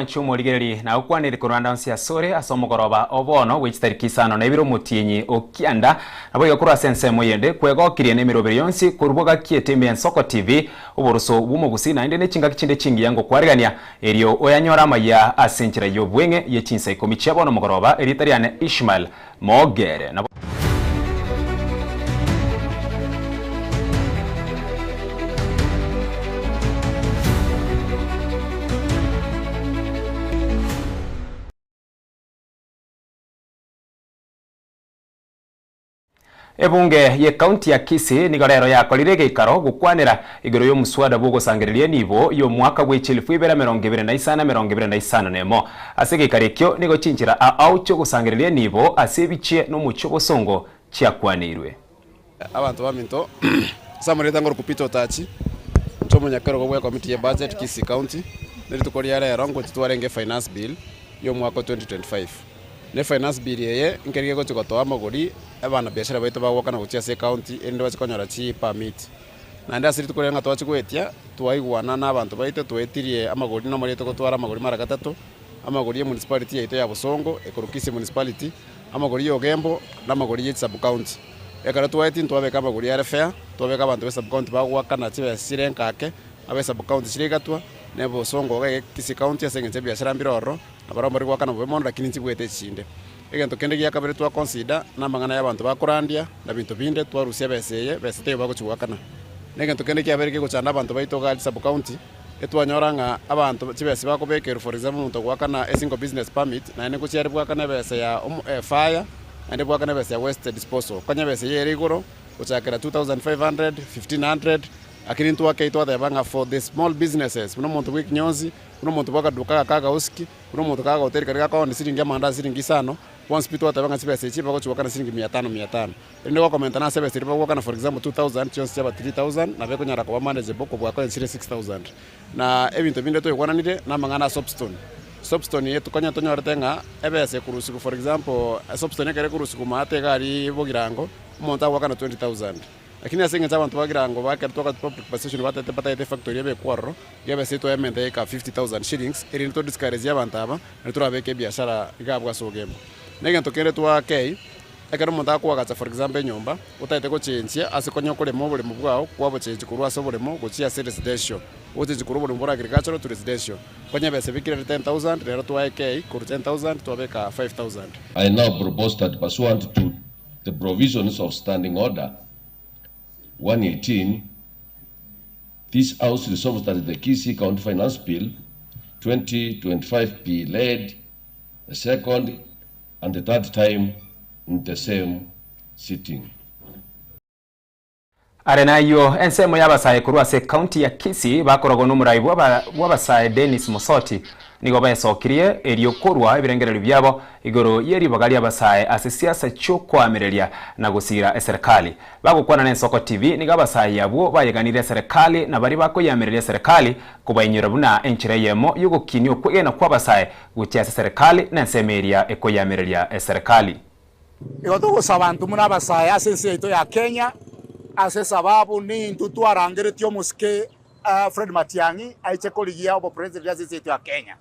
mwanchumo ligereri na ukwanire kuranda nsia sore asomogoroba obono wichitariki sano na ibiro mutinyi okianda nabo yakura sense moyende kwegokirie ne mirobere yonsi kuruboga kieteme ensoko TV uburuso bumugusi na inde nechinga kichinde chingi yango kwarigania erio oyanyora Amayia asenchira yobwenge ye Chinsa Ikomi chiabono mogoroba eritariane Ishmael Mogere nabo Ebunge ye county ya Kisii nigarero yakorire geikaro gukwanira igoro yo muswada bugosangiririe nibo yo mwaka gw'echilifu 2025 nemo asegeikarekyo nigo chinchira aucho gusangiririe nibo asebichie no mucho bosongo chiakwanirwe abantu baminto samureta ngoro kupita otachi tomo nyakero gwe committee ya budget Kisii county niritukoria rero ngo titwarenge finance bill yo mwaka 2025 ne finance bill yeye nkerige go chikotoa amagori abana biashara baito bagwakana gucia se county ende bakonyora chi permit na nda siri tukorenga twachigwetia twaigwana n'abantu baito twetirie amagori no muri tukotwara amagori mara gatatu amagori ya municipality yaito ya Busongo ekorukisi municipality amagori yo Gembo n'amagori ya sub county ekara twati twabeka amagori ya fair twabeka abantu be sub county bagwakana chibe sirenkake abe sub county sirigatwa ne Busongo ga Kisii county asengenze biashara mbiroro abaromba rigwakana bomondo lakini chibwete chinde egento kende gya kabere twa consider namangana y'abantu bakurandia na bintu binde twarusia beseye besete baguchugakana negento kende gya bereke guchana abantu baito ga sub county etwanyoranga abantu chibese bakobekero for example muntu gwakana a single business permit na ene kuchire bwakana bese ya fire ande bwakana bese ya waste disposal kanya bese ye rigoro kuchakira 2500 1500 akini ntu wake itwa banga for the small businesses muno muntu gwikinyozi muno muntu bakaduka kaga uski muno muntu kaga hotel kaga kwa ni siringi amanda siringi sano once pitu atabanga sibese chipa ko chukana siringi 500 ende ko comment na sibese ripa ko kana for example 2000 chonse chaba 3000 na beko nyara ko manage boko bwa ko 6000 na ebintu binde to yokwana nide na mangana soapstone yetu kanya tonyora tenga ebese kurusiku for example soapstone kare kurusiku mate gari bogirango umuntu akwana 20000 lakini asengenza abantu bagirango bakatoka public position batete patete factory yabe kwaro yabe seto yamente ka 50000 shillings eri nto discourage yabantu aba niturabeke biashara igabwa sogemo negento kere twa kei ekero umuntu akwagacha for example nyumba utaite ko chenchia asikonyo kole mo bole mubwao kwabo chenchi kurwa so bole mo gochia residential wote chikuru bole mbora agricultural to residential kwanya bese bikire 10000 rero twa kei kur 10000 twabeka 5000. I now propose that pursuant to the provisions of Standing Order 118, this House resolves that the Kisii County Finance Bill 2025 be laid a second and the third time in the same sitting. Arenayo ensemo yabasaye kurwa se county ya Kisii bakorogo n'umurayibu wabasaye Dennis Musoti nigo bayesokirie eriyo korwa ibirengerero byabo igoro yeri bagali abasaye asisiasa cyo kwamereria na gusira serikali bagukwana n'ensoko TV nigo abasaye yabo bayeganire serikali na bari bakoyamereria serikali kubayinyura buna enchire yemo yugo kinyo kwena kwabasaye gutia serikali na ensemeria ekoyamereria serikali igotugo sabantu muna abasaye asense ito ya Kenya ase sababu ni ntutwarangire tyo muske Fred Matiang'i aiche koligia obo president ya sisi ya Kenya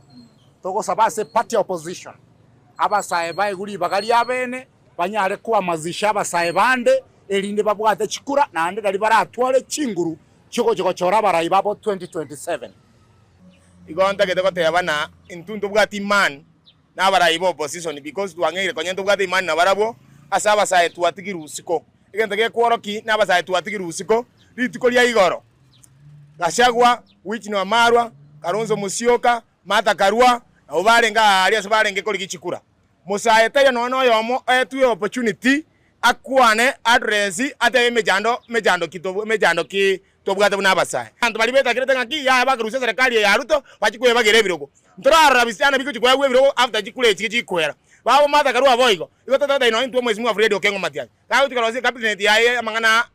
togo sabase party opposition abasaye bayiguri bagali abene banyare kwamazisha abasaye bande elinde babwate chikura na ande dali baratwale chinguru chiko chora barayi babo 2027 igonta gete kote yabana intuntu bwati man na barayi bo opposition because tuangire konyento bwati man na barabo asa abasaye tuatigira usiko igenda ge kworoki n'abasaye tuatigira usiko ritikolia igoro Gashagwa which no Amarwa Kalonzo Musyoka Mata Karua na ubarenga alias barenge koliki chikura musaye tayo no yomo etu opportunity akwane address ate mejando ki tobwata n'abasaye antu bali beta kireta ngaki ya bagarusa serikali ya Ruto bachikwe bagere biroko ntorara bisana biko chikwe biroko after chikule chikwera babo Mata Karua boigo iko tata ino into mwezi mwa Fred Okengo Matiang'i ka utikalozi cabinet ya mangana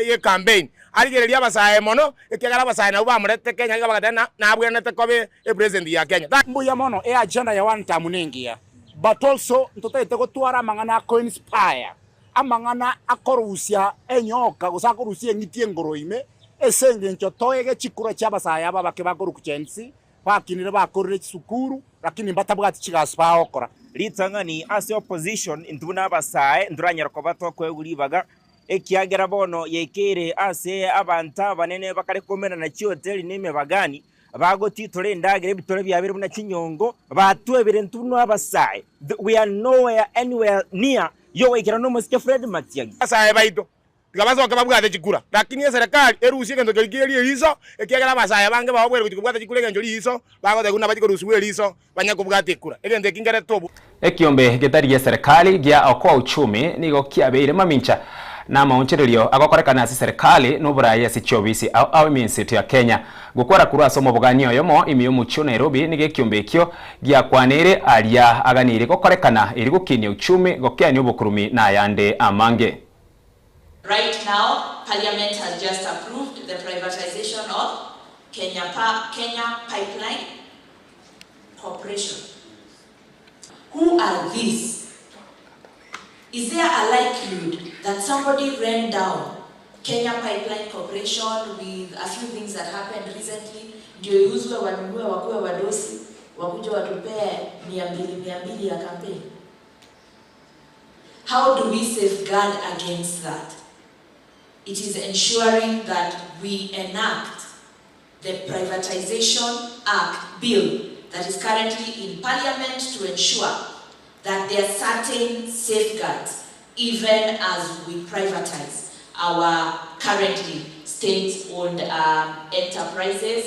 ye campaign aligereria abasaye mono ekegara abasaye na bamurete Kenya gabagatena nabwenete kobe president ya Kenya mbuya mono agenda ya one time ningia but also ntotete gutwara mangana ko inspire amangana akorusia enyoka gusakorusia ngitie ngoroime esenge ncho toyege chikura cyabasaye aba bake bakoru kuchensi bakinire bakorire sukuru lakini mbatabwati chigaspa okora ritangani ase opposition intuna abasae nduranyara kobato kweguribaga ekiagera bono yekere ase abanta banene bakare komena na chioteli nime bagani bagotitore endagere bitore byabere buna chinyongo batwebere ntuno abasae. We are nowhere anywhere near yo wekera no musike Fred Matiang'i asae baito tigabazo kababwate chikura lakini serikali erusie kendo kigeri hizo ekiagera abasae bange babwere kutikubwate chikura kendo hizo bagote kuna batiko rusuwe hizo banya kubwate kura egende kingere tobu ekiombe gitari ya serikali gya okwa uchumi nigo kiabeire mamincha na maunchirio agokorekana ase serikali n'oburaya sichobisi au minisitiri ya Kenya gukora kuri asomo buganio yomo imiyo mucho Nairobi nige kiombe ekyo gya kwanire aria aganire gokorekana iri gukinia uchumi gokiani obukurumi na yande amange. Right now, Parliament has just approved the privatization of Kenya Pipeline Corporation. Who are these? Is there a likelihood that somebody ran down Kenya Pipeline Corporation with a few things that happened recently? Ndio yuzwe wanunue wakuwe wadosi, wakuja watupee 200 ya campaign. How do we safeguard against that? It is ensuring that we enact the Privatization Act bill that is currently in Parliament to ensure that there are certain safeguards even as we privatize our currently state-owned enterprises.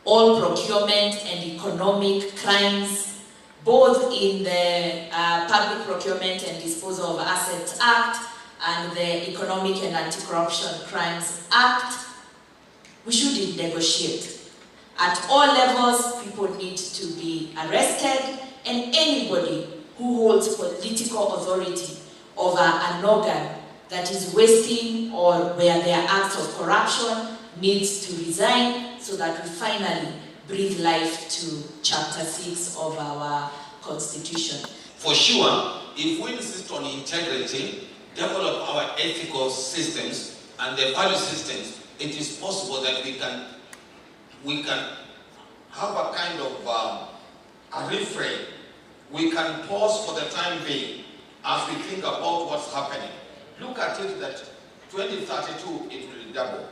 All procurement and economic crimes, both in the Public Procurement and Disposal of Assets Act and the Economic and Anti-Corruption Crimes Act, we shouldn't negotiate. At all levels, people need to be arrested, and anybody who holds political authority over an organ that is wasting or where there are acts of corruption needs to resign so that we finally breathe life to Chapter 6 of our Constitution. For sure, if we insist on integrity, develop our ethical systems and the value systems, it is possible that we can have a kind of a refrain. We can pause for the time being as we think about what's happening. Look at it that 2032 it will double.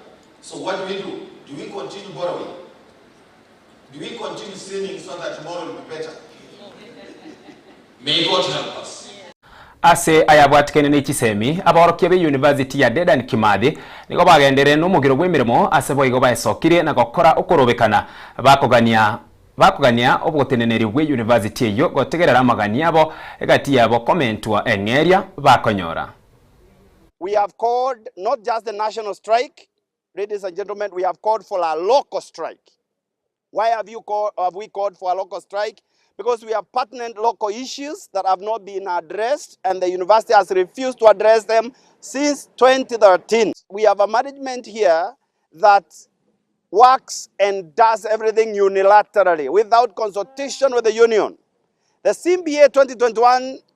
So what do? Do we continue borrowing? Do we continue saving so that tomorrow will be better? May God help us. Ase ayabwatikene n'ekisemi aborokia be University ya Dedan Kimathi nigo bagendere n'umugiro gw'emirimo ase boigo baesokire na gokora okorobekana bakugania obugoteneneri bwe University eyo gotegerera amagania abo egati yabo komentwa eng'eria bakonyora. We have called not just the national strike, ladies and gentlemen, we have called for a local strike. Why have we called for a local strike? Because we have pertinent local issues that have not been addressed and the university has refused to address them since 2013. We have a management here that works and does everything unilaterally without consultation with the union. The CBA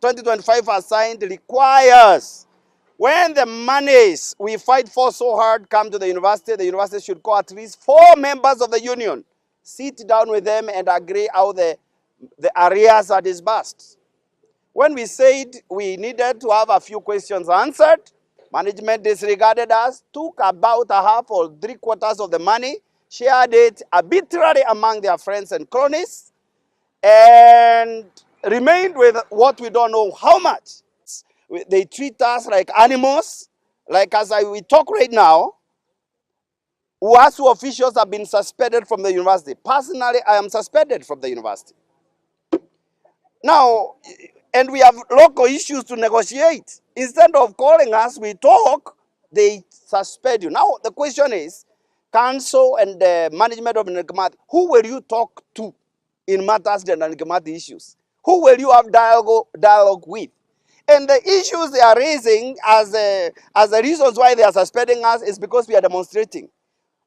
2021-2025 assigned requires when the monies we fight for so hard come to the university should call at least 4 members of the union, sit down with them and agree how the arrears are disbursed. When we said we needed to have a few questions answered, management disregarded us, took about a half or 3/4 of the money, shared it arbitrarily among their friends and cronies, and remained with what we don't know how much. They treat us like animals, like as we talk right now. UASU officials have been suspended from the university. Personally, I am suspended from the university. Now, and we have local issues to negotiate. Instead of calling us, we talk, they suspend you. Now, the question is, council and the management of Nkimathi, who will you talk to in matters of Nkimathi issues? Who will you have dialogue with? And the issues they are raising as the reasons why they are suspending us is because we are demonstrating.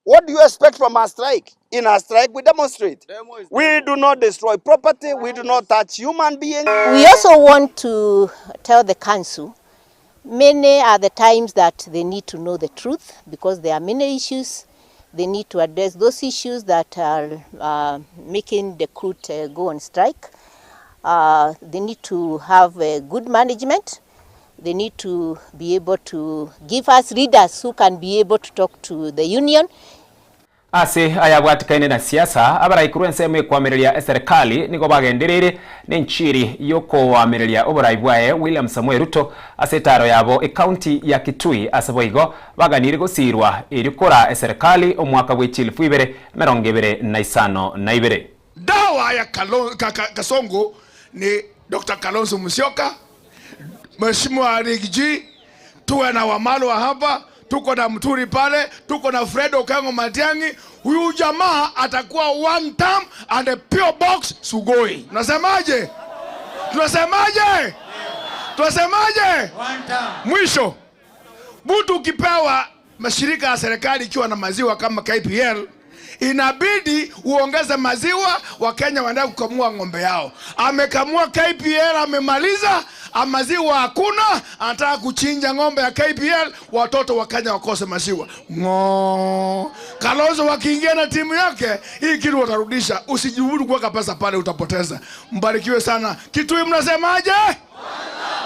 What do you expect from our strike? In our strike, we demonstrate. We do not destroy property. We do not touch human beings. We also want to tell the council, many are the times that they need to know the truth because there are many issues They need to address those issues that are making the CRUT go on strike. They need to have good management. They need to be able to give us leaders who can be able to talk to the union. Ase ayabwatikaine na siasa abaraikuru ensemo kwamireria serikali nigo bagenderere n'enchiri yoko wamireria oboraibwae William Samuel Ruto asetaro yabo county ya Kitui aseboigo baganire gosirwa erikora serikali omwaka gw'echilifu 2025. Dawa ya Kasongo ni Dr. Kalonzo Musyoka, Mheshimiwa Rigiji, tuwe na Wamalo wa hapa, tuko na Mturi pale, tuko na Fred Okengo Matiang'i. Huyu jamaa atakuwa one term and a pure box Sugoi. Tunasemaje? Tunasemaje? Tunasemaje? One term. Mwisho, mtu ukipewa mashirika ya serikali ikiwa na maziwa kama KPL, inabidi uongeze maziwa, Wakenya waende kukamua ng'ombe yao. Amekamua KPL, amemaliza, maziwa hakuna, anataka kuchinja ng'ombe ya KPL, watoto wa Kenya wakose maziwa. Kalonzo wakiingia na timu yake, hii kitu watarudisha. Usijibudu kuweka pesa pale, utapoteza. Mbarikiwe sana. Kitui mnasemaje?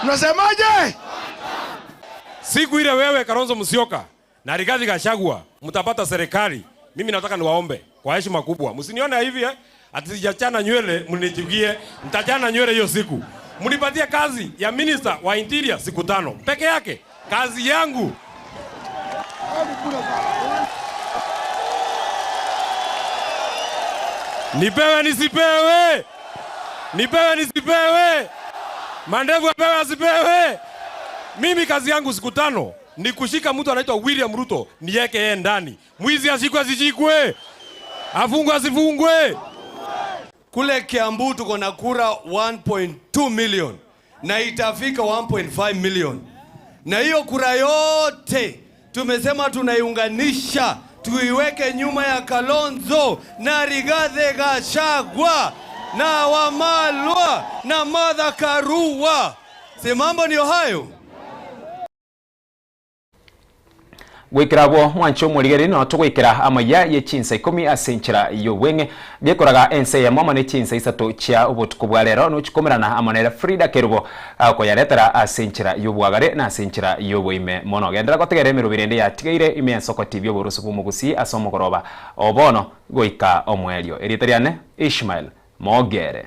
Mnasemaje? Siku ile wewe Kalonzo Musyoka na Rigathi Gachagua mtapata serikali. Mimi nataka niwaombe kwa heshima kubwa. Msinione hivi ati sijachana nywele mnijigie. Nitachana nywele hiyo siku. Mnipatie kazi ya minister wa interior siku 5 peke yake. Kazi yangu. Nipewe nisipewe. Nipewe nisipewe. Mandevu apewe asipewe. Mimi kazi yangu siku 5 ni kushika mtu anaitwa William Ruto niweke yeye ndani. Mwizi ashikwe asishikwe. Afungwe asifungwe. Kule Kiambu tuko na kura 1.2 million na itafika 1.5 million. Na hiyo kura yote tumesema tunaiunganisha, tuiweke nyuma ya Kalonzo na Rigathi Gachagua na Wamalwa na Martha Karua. Si mambo ni hayo. Gwikiragwo mwancho murigeri no tugwikira Amayia ye Chinsa Ikomi asenchira yowenge byekoraga ense ya mama ne Chinsa isato chia obutuko bwa lero no chikomerana amanera Frida Kerubo ko yaretara asenchira yobwagare na asenchira yobwime mono gendera kotegere mirubirende ya tigeire ime ensoko TV oburusu bumugusi asomo koroba obono goika omwelio eriteriane Ishmael Mogere.